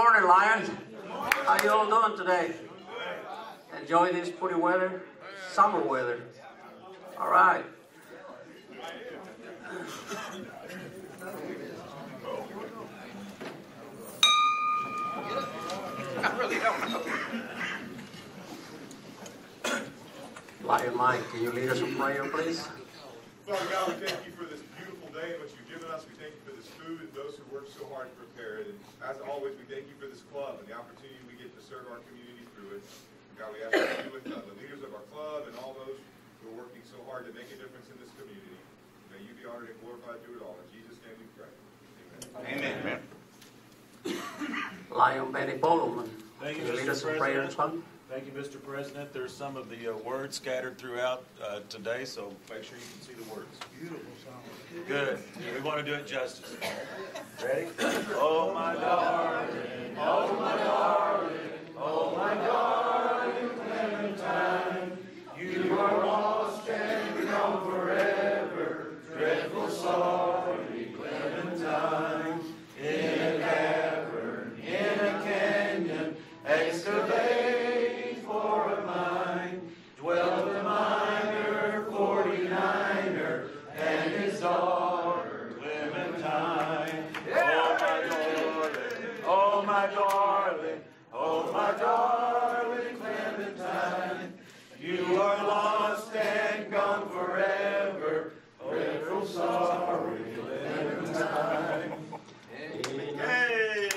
morning, Lions. How you all doing today? Enjoy this pretty weather? Summer weather. All right. I really don't know. Lion Mike, can you lead us in prayer, please? Father God, we thank you for this beautiful day and what you've given us. We thank you for this food and those who work so hard to prepare it. And as always, we thank you for this club and the opportunity we get to serve our community through it. God, we ask you to be with the leaders of our club and all those who are working so hard to make a difference in this community. May you be honored and glorified through it all. In Jesus' name we pray. Amen. Amen. Lion Benny Bowman, Thank can you, you lead us Mr. in prayer, President. son? Thank you, Mr. President. There's some of the words scattered throughout today, so make sure you can see the words. Beautiful song. Good. We want to do it justice. Ready? Oh, my darling, oh, my darling, oh, my darling Clementine, you are lost and gone forever, dreadful sorry Clementine, in a cavern, in a canyon, excavate for a mine, dwelt a miner, 49er, and his daughter, Clementine. Oh, my darling, oh, my darling Clementine, you are lost and gone forever, dreadful sorry Clementine. Hey!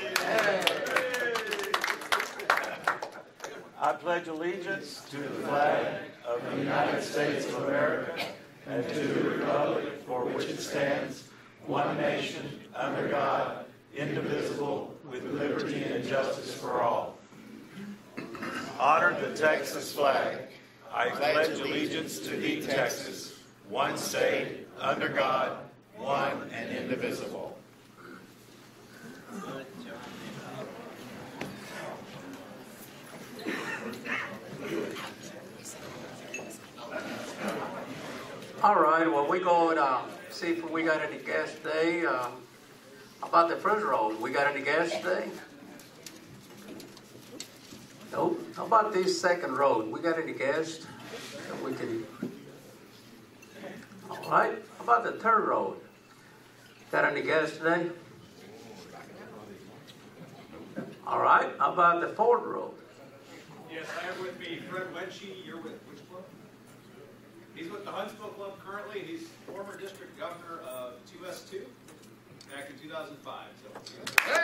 I pledge allegiance to the flag of the United States of America and to the republic for which it stands, one nation, under God, indivisible, with liberty and justice for all. Honor the Texas flag. I pledge allegiance to thee, Texas, one state, under God, one and indivisible. All right, well, we go and see if we got any guests today. How about the first row? We got any guests today? Nope. How about this second row? We got any guests that we can... All right. How about the third row? Got any guests today? All right. How about the fourth row? Yes, I have with me Fred Wenchie. You're with which club? He's with the Huntsville Club currently. He's former district governor of 2S2 back in 2005. So. Hey!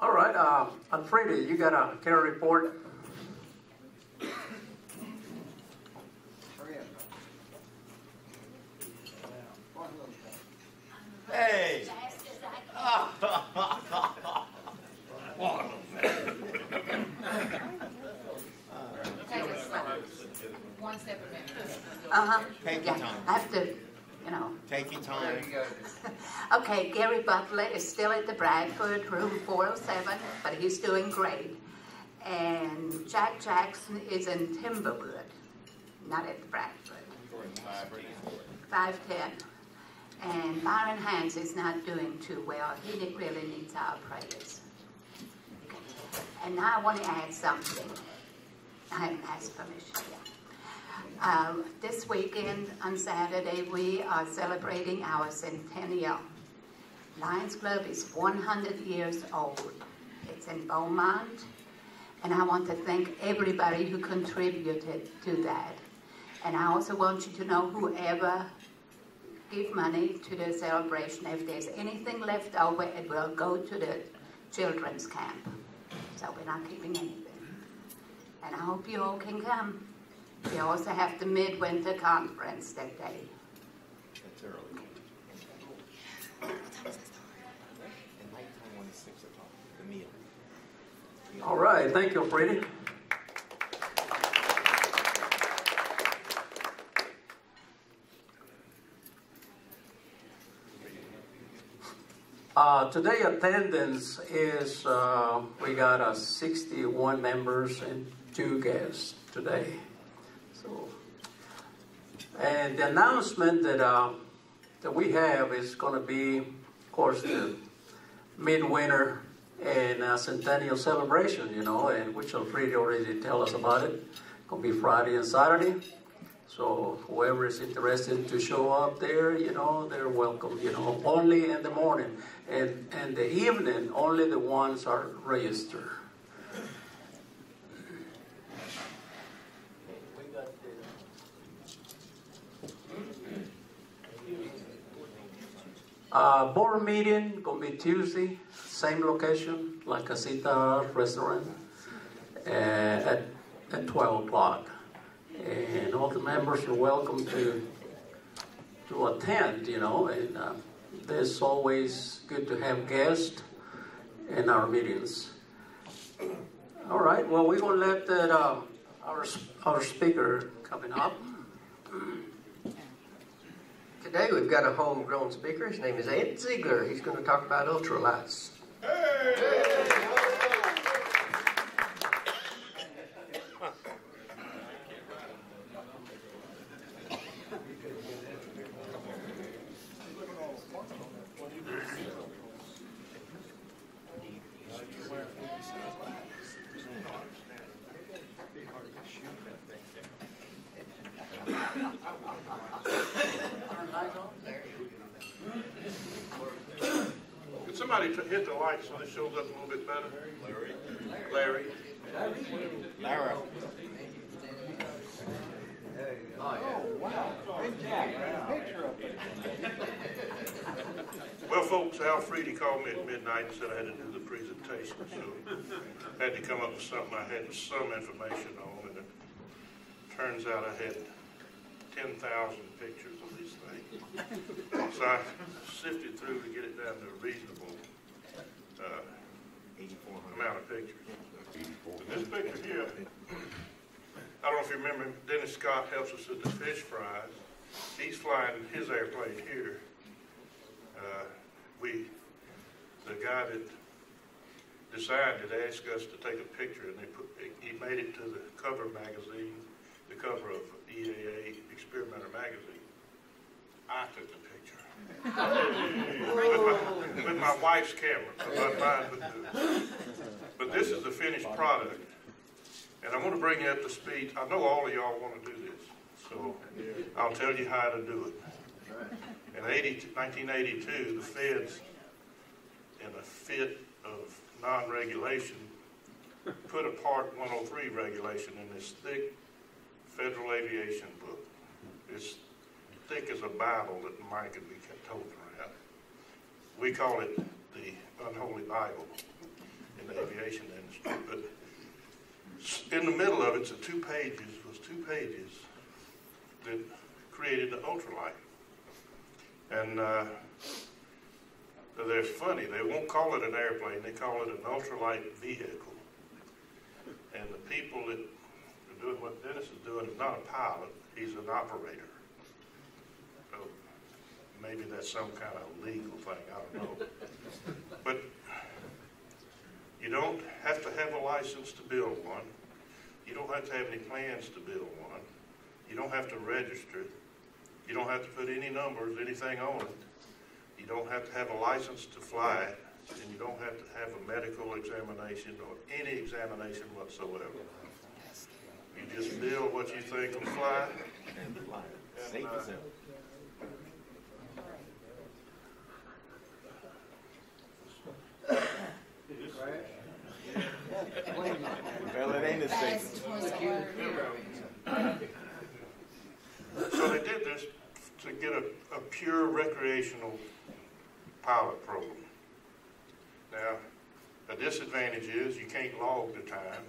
All right. All right. Alfreda, you got a care report? Hey! One step a minute. Take your time. I have to, you know. Take your time. Okay, Gary Butler is still at the Bradford, room 407, but he's doing great. And Jack Jackson is in Timberwood, not at the Bradford. 510. And Byron Hans is not doing too well. He really needs our prayers. And now I want to add something. I haven't asked permission yet. This weekend on Saturday, we are celebrating our centennial. Lions Club is 100 years old. It's in Beaumont. And I want to thank everybody who contributed to that. And I also want you to know whoever give money to the celebration, if there's anything left over, it will go to the children's camp. So we're not keeping anything. And I hope you all can come. We also have the midwinter conference that day. That's early. And nighttime when it's 6 o'clock, the meal. All right. Thank you, Alfreda. Today attendance is, we got 61 members and 2 guests today. So, And the announcement that we have is going to be, of course, the midwinter and centennial celebration, and which Alfredo already tell us about it. It's going to be Friday and Saturday. So whoever is interested to show up there, they're welcome, only in the morning. And the evening, only the ones are registered. Board meeting gonna be Tuesday, same location, La Casita Restaurant, at 12 o'clock. And all the members are welcome to attend, and it's always good to have guests in our meetings. All right, well, we're gonna let our speaker coming up. Today we've got a homegrown speaker. His name is Ed Ziegler. He's going to talk about ultralights. Could somebody hit the light so it shows up a little bit better? Larry. Well, folks, Alfredi called me at midnight and said I had to do the presentation, so I had to come up with something I had some information on, and it turns out I had 10,000 pictures of these things. So I sifted through to get it down to a reasonable amount of pictures. And this picture here, I don't know if you remember, Dennis Scott helps us with the fish fries. He's flying his airplane here. The guy that designed it asked us to take a picture, and he made it to the cover magazine, the cover of EAA Experimenter magazine. I took the picture with my wife's camera, but mine would do. But this is the finished product, and I'm going to bring you up to speed. I know all of y'all want to do this, so I'll tell you how to do it. In 1982, the feds, in a fit of non-regulation, put a Part 103 regulation in this thick federal aviation book. It's thick as a Bible that Mike and me kept holding around. We call it the Unholy Bible in the aviation industry. But in the middle of it, was two pages that created the ultralight. And they're funny. They won't call it an airplane. They call it an ultralight vehicle. And the people that are doing what Dennis is doing is not a pilot. He's an operator. So maybe that's some kind of legal thing. I don't know. But you don't have to have a license to build one. You don't have to have any plans to build one. You don't have to register it. You don't have to put any numbers, anything on it. You don't have to have a license to fly it, and you don't have to have a medical examination or any examination whatsoever. You just build what you think will fly. Safe as hell. Well, it ain't as safe. So they did this to get a pure recreational pilot program. Now, a disadvantage is you can't log the time.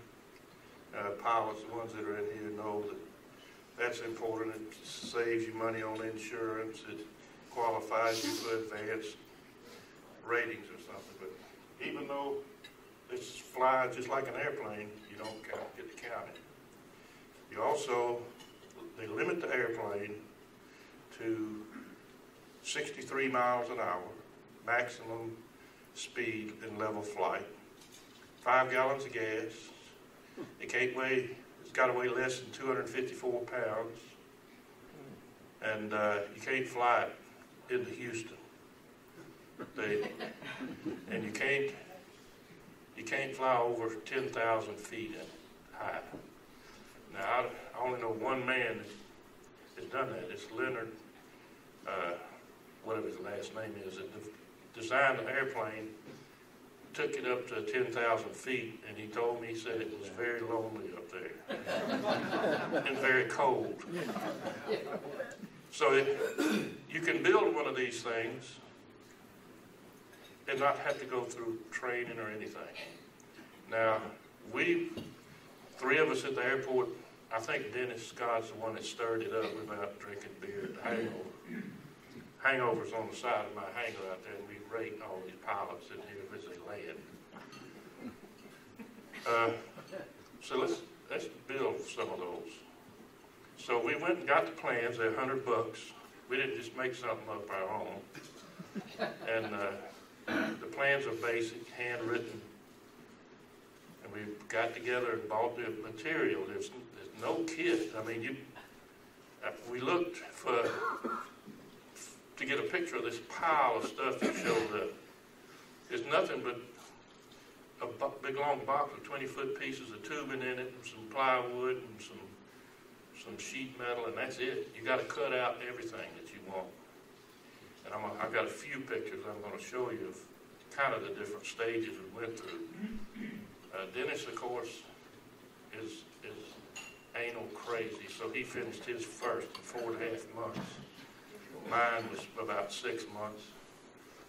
Pilots, the ones that are in here, know that that's important. It saves you money on insurance. It qualifies you for advanced ratings or something. But even though it's flies just like an airplane, you don't get to count it. You also, they limit the airplane to 63 miles an hour, maximum speed in level flight, 5 gallons of gas. It can't weigh, it's got to weigh less than 254 pounds. and you can't fly it into Houston. And you can't fly over 10,000 feet high. Now, I only know one man that's done that. It's Leonard, whatever his last name is, that designed an airplane, took it up to 10,000 feet, and he told me, he said it was very lonely up there and very cold. So you can build one of these things and not have to go through training or anything. Now, three of us at the airport, I think Dennis Scott's the one that stirred it up. We were out drinking beer at the hangovers on the side of my hangar out there, and we rate all these pilots in here as they land. So let's build some of those. So we went and got the plans. They're $100. We didn't just make something up our own. And the plans are basic, handwritten. And we got together and bought the material. There's no kit. I mean, we looked to get a picture of this pile of stuff that showed up. There's nothing but a big long box with 20-foot pieces of tubing in it, and some plywood, and some sheet metal, and that's it. You got to cut out everything that you want. And I've got a few pictures I'm going to show you of kind of the different stages we went through. Dennis, of course, is anal crazy, so he finished his first in 4.5 months. Mine was about 6 months,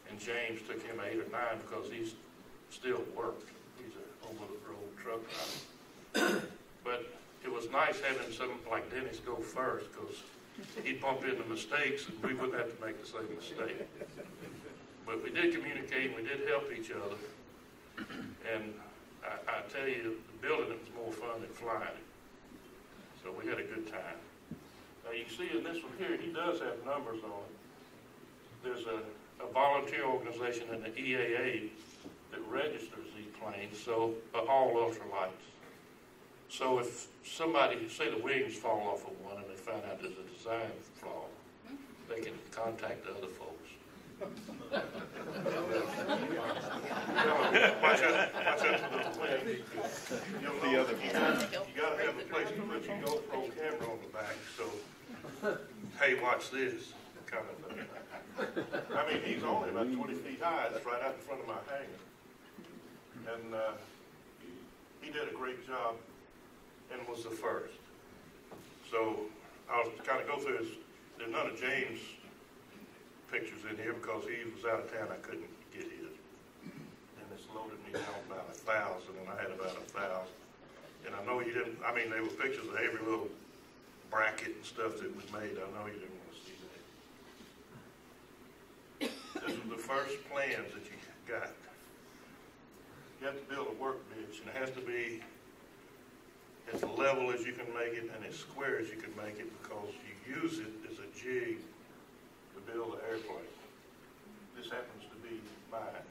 and James took him 8 or 9 because he's still worked. He's an over-the-road truck driver. But it was nice having someone like Dennis go first, because he'd bump into mistakes and we wouldn't have to make the same mistake. But we did communicate and we did help each other. And I tell you, building it was more fun than flying it. So we had a good time. Now you can see in this one here, he does have numbers on it. There's a volunteer organization in the EAA that registers these planes, so all ultralights. So if somebody, say the wings fall off of one and they find out there's a design flaw, they can contact the other folks. Watch out for the plane. The other you got to have a place to put your GoPro camera on the back, so, hey, watch this, kind of thing. I mean, he's only about 20 feet high. It's right out in front of my hangar. And he did a great job and was the first. So I'll kind of go through his, there's none of James' pictures in here because he was out of town. I couldn't get his. And it's loaded me down about 1,000, and I had about 1,000. And I know you didn't, I mean, there were pictures of every little bracket and stuff that was made. I know you didn't want to see that. This is the first plans that you got. You have to build a work bench, and it has to be as level as you can make it and as square as you can make it, because you use it as a jig to build an airplane. This happens to be mine.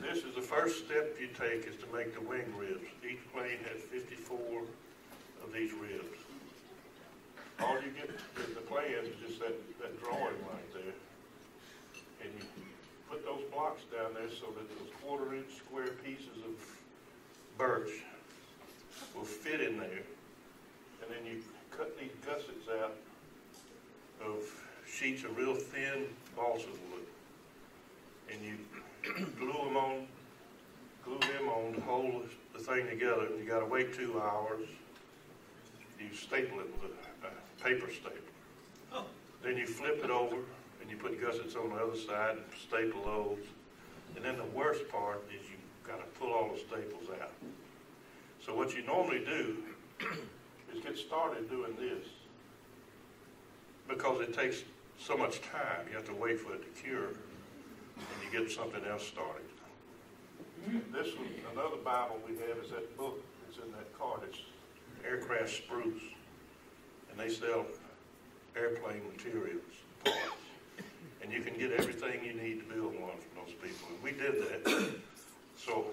This is the first step you take, is to make the wing ribs. Each plane has 54 of these ribs. All you get is the plans is just that drawing right there. And you put those blocks down there so that those 1/4-inch square pieces of birch will fit in there. And then you cut these gussets out of sheets of real thin balsa wood. And you glue them on to hold the thing together. You got to wait 2 hours. You staple it with a paper staple. Then you flip it over and you put gussets on the other side and staple those. And then the worst part is you got to pull all the staples out. So what you normally do is get started doing this, because it takes so much time. You have to wait for it to cure, and you get something else started. This one, another Bible we have is that book that's in that card. It's Aircraft Spruce, and they sell airplane materials, parts. And you can get everything you need to build one from those people. And we did that. So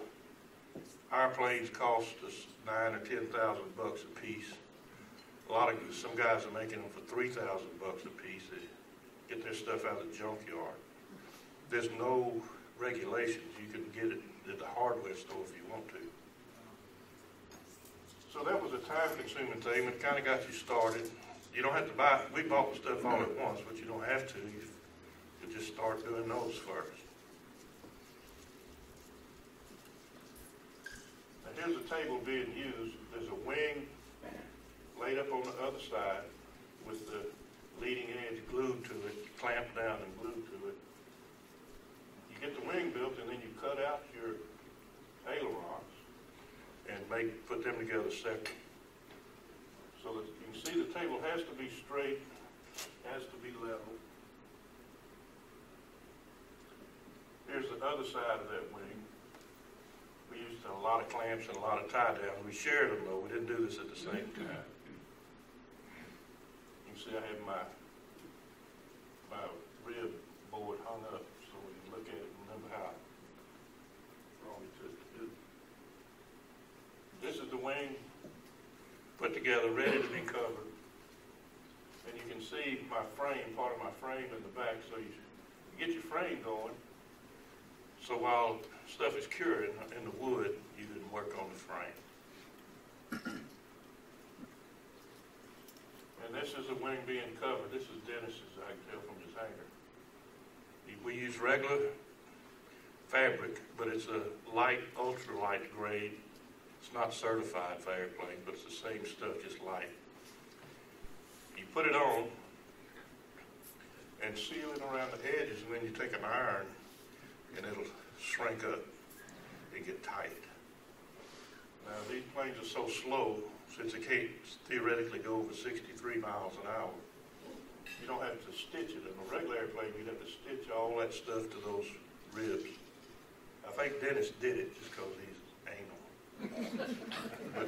our planes cost us $9,000 or $10,000 a piece. some guys are making them for $3,000 a piece. They get their stuff out of the junkyard. There's no regulations. You can get it at the hardware store if you want to. So that was a time-consuming thing, but it kind of got you started. You don't have to buy, we bought the stuff all at once, but you don't have to. You just start doing those first. Now here's a table being used. There's a wing laid up on the other side with the leading edge glued to it, clamped down and glued to it. You get the wing built, and then you cut out your ailerons and put them together separate. So that you can see the table has to be straight, has to be level. Here's the other side of that wing. We used a lot of clamps and a lot of tie downs. We shared them though. We didn't do this at the same time. You can see I have my rib board hung up so we can look at it and remember how long it took to do. This is the wing put together, ready to be covered. And you can see my frame, part of my frame in the back, so you get your frame going. So while stuff is curing in the wood, you can work on the frame. And this is the wing being covered. This is Dennis's, I can tell from his hanger. We use regular fabric, but it's a light, ultralight grade. It's not certified for airplanes, but it's the same stuff, just light. You put it on and seal it around the edges, and then you take an iron and it'll shrink up and get tight. Now these planes are so slow, since they can't theoretically go over 63 miles an hour, you don't have to stitch it. In a regular airplane, you'd have to stitch all that stuff to those ribs. I think Dennis did it just because he's anal. But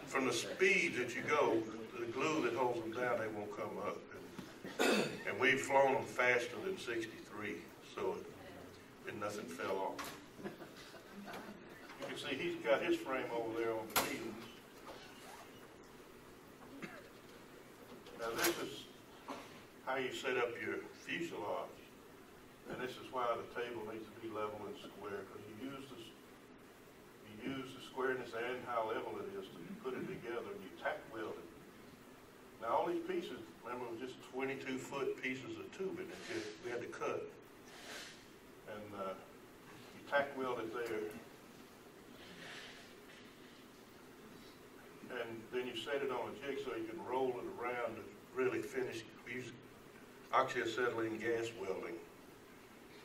from the speed that you go, the glue that holds them down, they won't come up. And we've flown them faster than 63, so nothing fell off. You can see he's got his frame over there on the wheels. Now this is how you set up your fuselage, and this is why the table needs to be level and square, because you use the squareness and how level it is to put it together, and you tack weld it. Now all these pieces, remember, were just 22-foot pieces of tubing that we had to cut, and you tack weld it there, and then you set it on a jig so you can roll it around to really finish. We use oxyacetylene gas welding.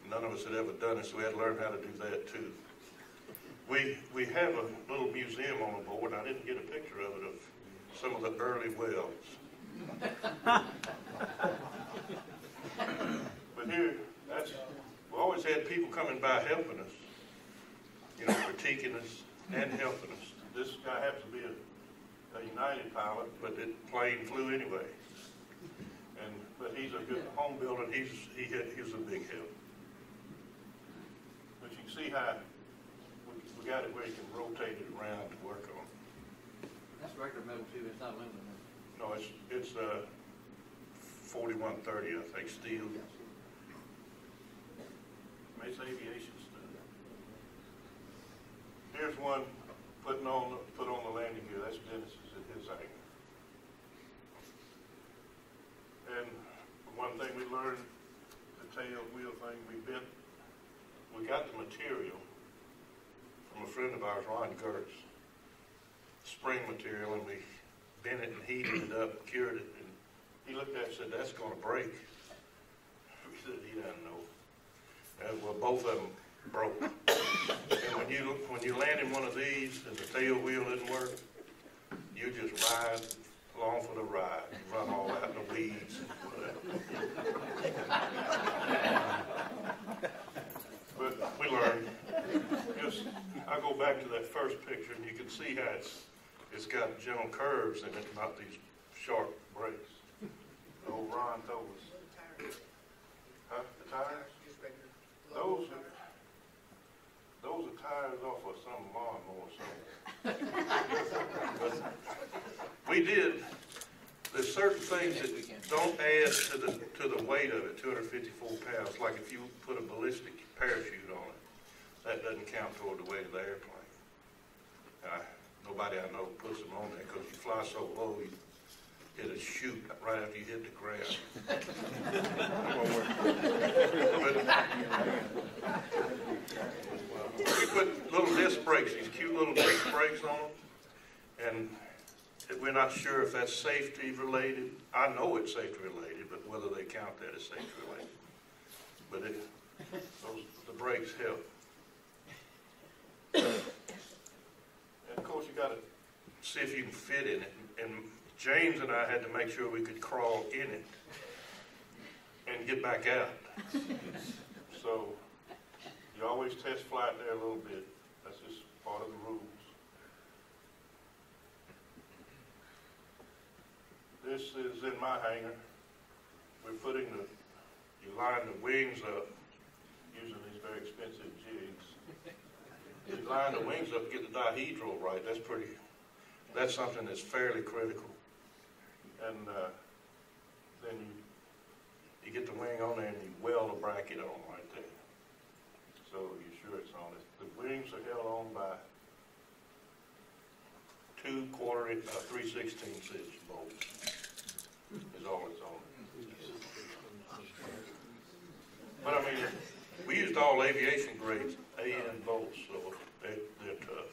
None of us had ever done it, so we had to learn how to do that too. We have a little museum on the board, and I didn't get a picture of it, of some of the early welds. But here, we always had people coming by helping us, critiquing us and helping us. This guy happens to be a United pilot, but the plane flew anyway. But he's a good home builder, and he was a big help. But you can see how we got it where you can rotate it around to work on. That's regular metal too, it's not aluminum. No, it's 4130, I think, steel. It's aviation stuff. Here's one put on the landing gear. That's Dennis's at his angle. And one thing we learned, the tail wheel thing, we got the material from a friend of ours, Ron Gertz, spring material, and we bent it and heated it up, cured it, and he looked at it and said, "That's going to break." We said, "He doesn't know." Well, both of them broke. And when you land in one of these and the tail wheel didn't work, you just ride along for the ride. You run all out in the weeds. But we learned. I go back to that first picture, and you can see how it's got gentle curves in it, not these sharp breaks. Old Ron told us. Huh? The tires? Those are tires off of some lawnmower or something. We did there's certain things that don't add to the weight of it, 254 pounds. Like if you put a ballistic parachute on it, that doesn't count toward the weight of the airplane. Nobody I know puts them on there because you fly so low, it'll shoot right after you hit the ground. But we put little disc brakes, these cute little disc brakes on them, and we're not sure if that's safety related. I know it's safety related, but whether they count that as safety related. But the brakes help. And of course, you got to see if you can fit in it. And James and I had to make sure we could crawl in it and get back out. So you always test flight there a little bit. That's just part of the rules. This is in my hangar. We're putting you line the wings up using these very expensive jigs. You line the wings up to get the dihedral right. That's something that's fairly critical. And then you get the wing on there and you weld a bracket on right there. So you're sure it's on it. The wings are held on by 2 3/16" bolts. Is all it's on. But I mean, we used all aviation grades AN bolts, so they're tough.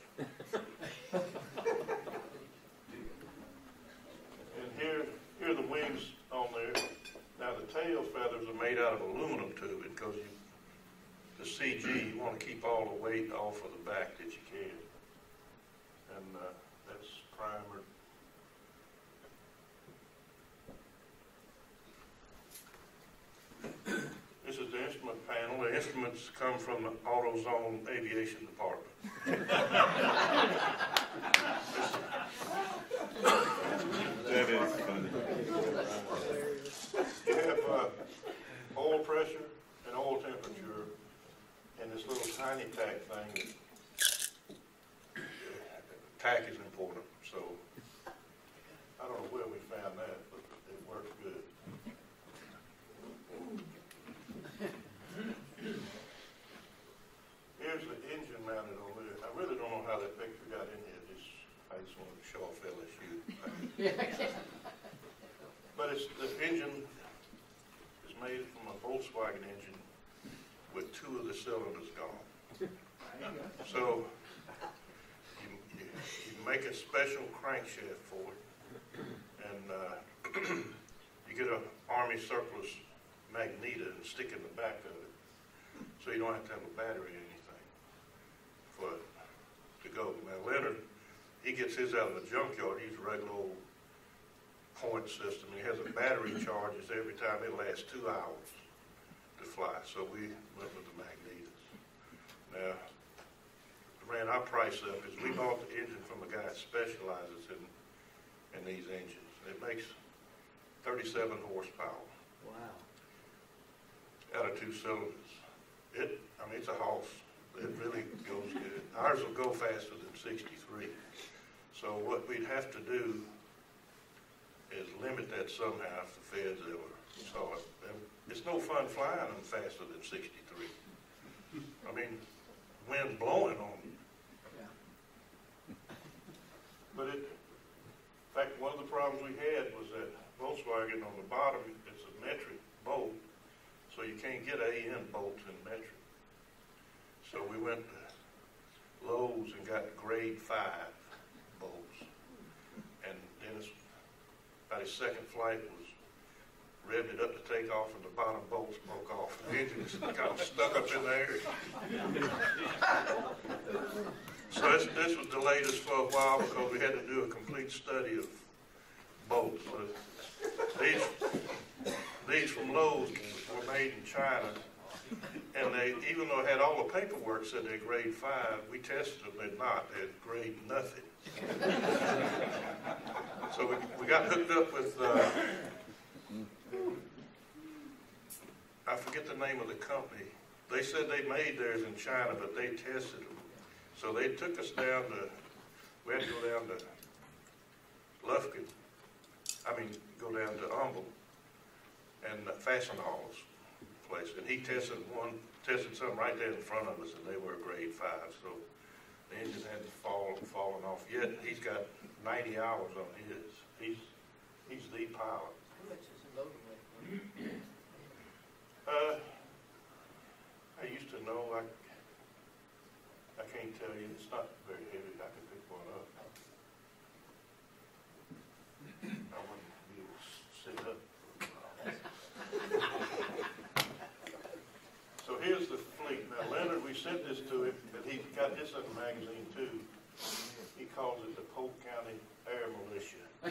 And here are the wings on there. Now the tail feathers are made out of aluminum tubing because the CG, you want to keep all the weight off of the back that you can. And that's primer. This is the instrument panel. The instruments come from the AutoZone Aviation Department. That is funny. You have oil pressure and oil temperature and this little tiny tack thing. Tack is important, so I don't know where we found that, but it works good. Here's the engine mounted on there. I really don't know how that picture got in here. I just wanted to show off LSU. But the engine is made from a Volkswagen engine with 2 of the cylinders gone. So you make a special crankshaft for it, and you get an Army surplus magnet and stick in the back of it, so you don't have to have a battery or anything for it to go. Now Leonard, he gets his out of the junkyard. He's a regular old point system. He has a battery charges every time. It lasts 2 hours to fly. So we went with the magnetas. Now, ran our price up is we bought the engine from a guy that specializes in these engines. It makes 37 horsepower. Wow. Out of 2 cylinders. It's a hoss. It really goes good. Ours will go faster than 63. So what we'd have to do is limit that somehow if the feds ever saw it. And it's no fun flying them faster than 63. I mean, wind blowing on you. Yeah. But in fact, one of the problems we had was that Volkswagen on the bottom, it's a metric bolt, so you can't get AN bolts in metric. So we went to Lowe's and got grade 5 bolts. And Dennis, about his second flight, was revved it up to take off, and the bottom bolts broke off. The engine was kind of stuck up in there. So this was delayed us for a while because we had to do a complete study of bolts. These from Lowe's were made in China, and they, even though it had all the paperwork said they're grade 5, we tested them, they're not. They're grade nothing. So we got hooked up with, I forget the name of the company. They said they made theirs in China, but they tested them. So they took us down to, we had to go down to Lufkin go down to Humble and Fastenal's place, and he tested something right there in front of us, and they were a grade 5. So the engine hadn't fallen off yet. He's got 90 hours on his. He's the pilot. How much is the loading weight? I used to know. I can't tell you. It's not very heavy. I can pick one up. I wouldn't be able to sit up. So here's the fleet. Now, Leonard, we sent this to him, but he got this in the magazine too. He calls it the Polk County Air Militia. The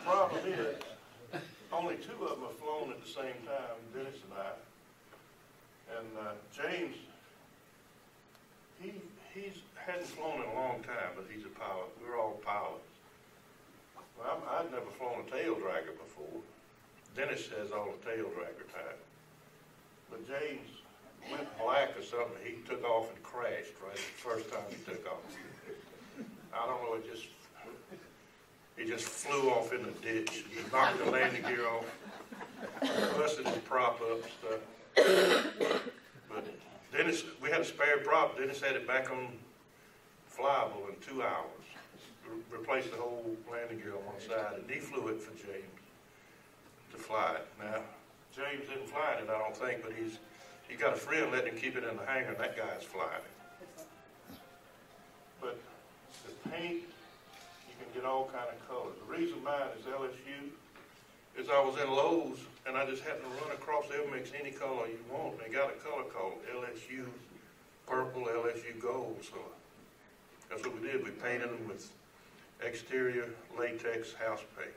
problem is, only 2 of them have flown at the same time, Dennis and I. And James, he hadn't flown in a long time, but he's a pilot. We're all pilots. Well, I'd never flown a tail dragger before. Dennis has all the tail dragger time. But James went black or something. He took off and crashed right the first time he took off. I don't know, he just flew off in the ditch, knocked the landing gear off, busted his prop up and stuff. But Dennis, we had a spare prop. Dennis had it back on flyable in 2 hours. Replaced the whole landing gear on one side, and he flew it for James to fly it. Now, James didn't fly it, I don't think, but he's got a friend letting him keep it in the hangar, and that guy's flying it. But the paint, you can get all kind of colors. The reason mine is LSU is I was in Lowe's, and I just happened to run across, they'll mix any color you want. They got a color called LSU purple, LSU gold, so that's what we did. We painted them with exterior latex house paint,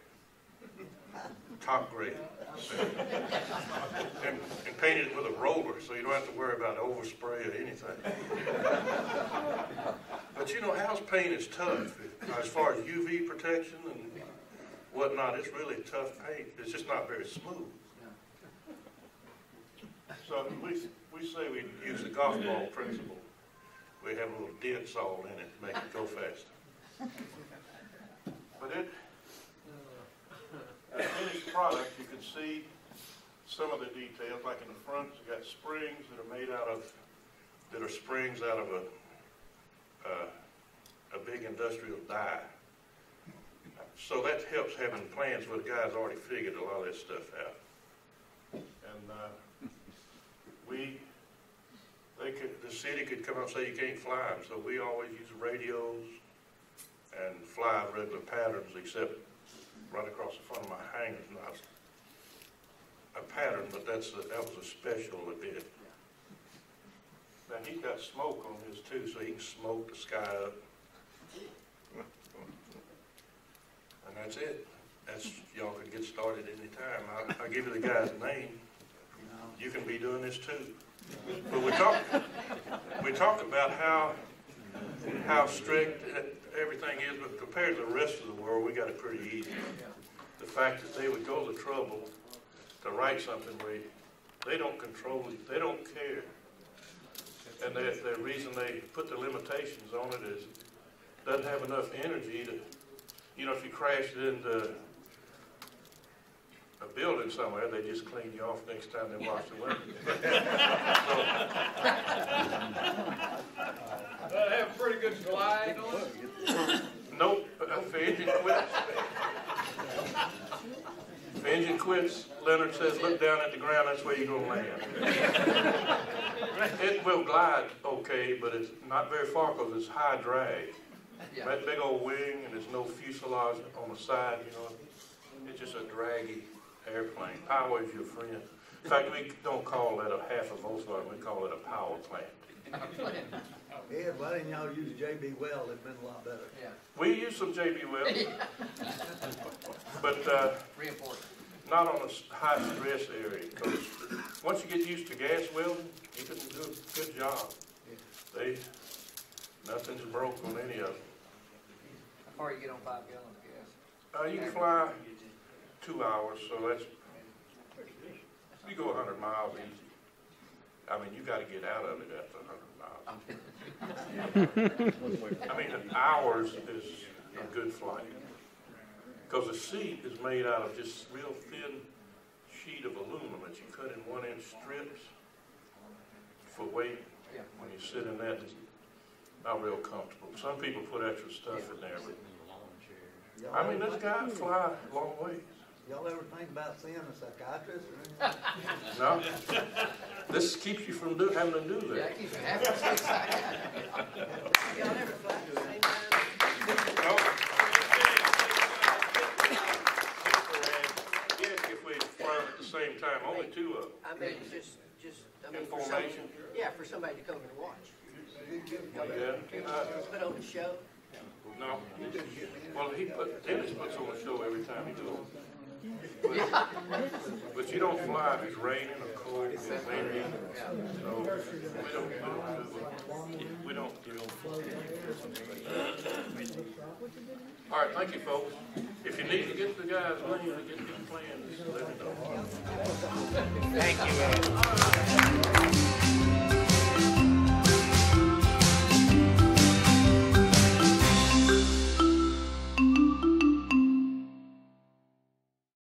top grade, and painted it with a roller, so you don't have to worry about overspray or anything. But you know, house paint is tough as far as UV protection and whatnot. It's really tough paint. It's just not very smooth. So we say we use the golf ball principle. We have a little dent saw in it to make it go faster. But the finished product, you can see some of the details. Like in the front, you got springs that are made out of, springs out of a big industrial die. So that helps having plans where the guys already figured a lot of this stuff out. And the city could come up and say you can't fly them, so we always use radios and fly regular patterns, except right across the front of my hangar is not a pattern, but that was a special event. Now he's got smoke on his too, so he can smoke the sky up. And that's it. Y'all can get started anytime. I'll give you the guy's name. You can be doing this too. But we talk about how strict everything is, but compared to the rest of the world, we got it pretty easy. The fact that they would go to trouble to write something where they don't control it, they don't care. And the reason they put the limitations on it is it doesn't have enough energy to, if you crashed it into a building somewhere, they just clean you off next time they wash the windows. Does it have a pretty good glide on it? Nope. If the engine quits, Leonard says, look down at the ground, that's where you're going to land. It will glide okay, but it's not very far because it's high drag. That big old wing, and there's no fuselage on the side, It's just a draggy airplane. Power is your friend. In fact, we don't call that a half a Volkswagen, we call it a power plant. Ed, why didn't y'all use J.B. Well? It'd been a lot better. Yeah. We use some J.B. Well, but not on a high stress area, because once you get used to gas welding, you can do a good job. Nothing's broke on any of them. How far you get on 5 gallons of gas? You can fly 2 hours, so that's pretty good. You go 100 miles easy. I mean, you got to get out of it after 100 miles. I mean, hours is a good flight. because the seat is made out of just real thin sheet of aluminum that you cut in 1-inch strips for weight. When you sit in that, it's not real comfortable. Some people put extra stuff in there, but I mean, this guy fly a long ways. Y'all ever think about seeing a psychiatrist or anything? No, this keeps you from having to do that. keeps you having to say Y'all never fly at the same time? No. Yes, if we fly at the same time, only two of them. I mean, just I mean, for Information. for somebody to come and watch. Yeah. Put on a show. No. Well, Dennis puts on a show every time he goes. But you don't fly if it's raining or cold or windy. So we don't. All right, thank you, folks. If you need to get the guy's name to get these plans, let me know. Thank you, Ed.